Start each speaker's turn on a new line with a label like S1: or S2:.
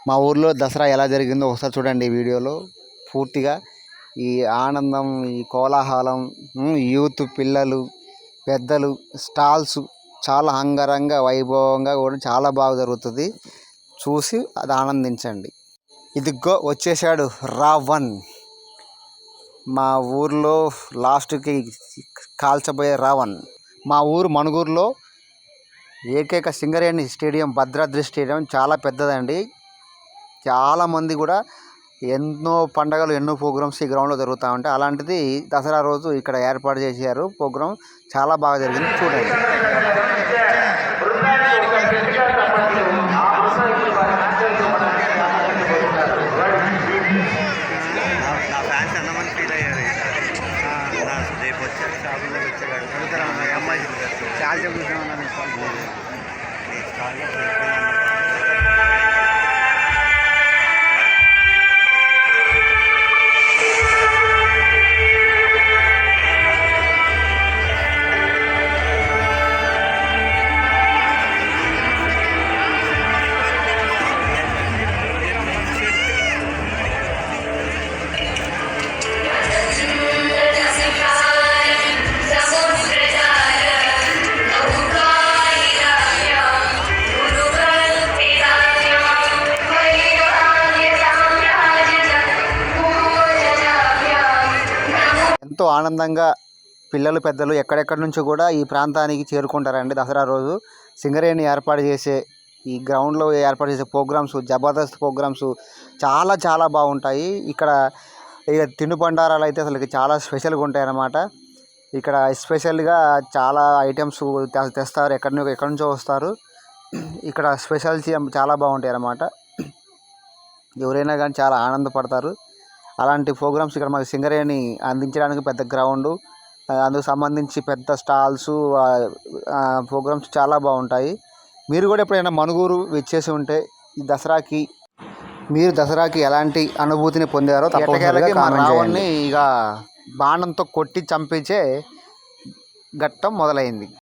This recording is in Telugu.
S1: మా ఊర్లో దసరా ఎలా జరిగిందో ఒకసారి చూడండి ఈ వీడియోలో పూర్తిగా. ఈ ఆనందం, ఈ కోలాహలం, యూత్, పిల్లలు, పెద్దలు, స్టాల్స్ చాలా అంగరంగ వైభవంగా కూడా చాలా బాగా జరుగుతుంది. చూసి అది ఆనందించండి. ఇదిగో వచ్చేసాడు రావణ్. మా ఊర్లో లాస్ట్కి కాల్చబోయే రావణ్. మా ఊరు మణుగూరులో ఏకైక సింగరేణి స్టేడియం, భద్రాద్రి స్టేడియం చాలా పెద్దదండి. చాలామంది కూడా ఎన్నో పండగలు, ఎన్నో ప్రోగ్రామ్స్ ఈ గ్రౌండ్లో జరుగుతూ ఉంటాయి. అలాంటిది దసరా రోజు ఇక్కడ ఏర్పాటు చేశారు ప్రోగ్రాం. చాలా బాగా జరిగింది, చూడండి. ఎంతో ఆనందంగా పిల్లలు, పెద్దలు ఎక్కడెక్కడి నుంచో కూడా ఈ ప్రాంతానికి చేరుకుంటారండి. దసరా రోజు సింగరేణి ఏర్పాటు చేసే ఈ గ్రౌండ్లో ఏర్పాటు చేసే ప్రోగ్రామ్స్, జబర్దస్త్ ప్రోగ్రామ్స్ చాలా చాలా బాగుంటాయి. ఇక్కడ ఇక తినుబండారాలు అయితే అసలు చాలా స్పెషల్గా ఉంటాయి అన్నమాట. ఇక్కడ ఎస్పెషల్గా చాలా ఐటమ్స్ తెస్తారు, ఎక్కడి నుంచో వస్తారు. ఇక్కడ స్పెషల్స్ చాలా బాగుంటాయి అన్నమాట. ఎవరైనా కానీ చాలా ఆనందపడతారు. అలాంటి ప్రోగ్రామ్స్ ఇక్కడ మాకు సింగరేణి అందించడానికి పెద్ద గ్రౌండు, అందుకు సంబంధించి పెద్ద స్టాల్స్, ప్రోగ్రామ్స్ చాలా బాగుంటాయి. మీరు కూడా ఎప్పుడైనా మణుగూరు వచ్చేసి ఉంటే ఈ దసరాకి, మీరు దసరాకి ఎలాంటి అనుభూతిని పొందారో తప్పకుండా రావణ్ణి ఇక బాణంతో కొట్టి చంపించే ఘట్టం మొదలైంది.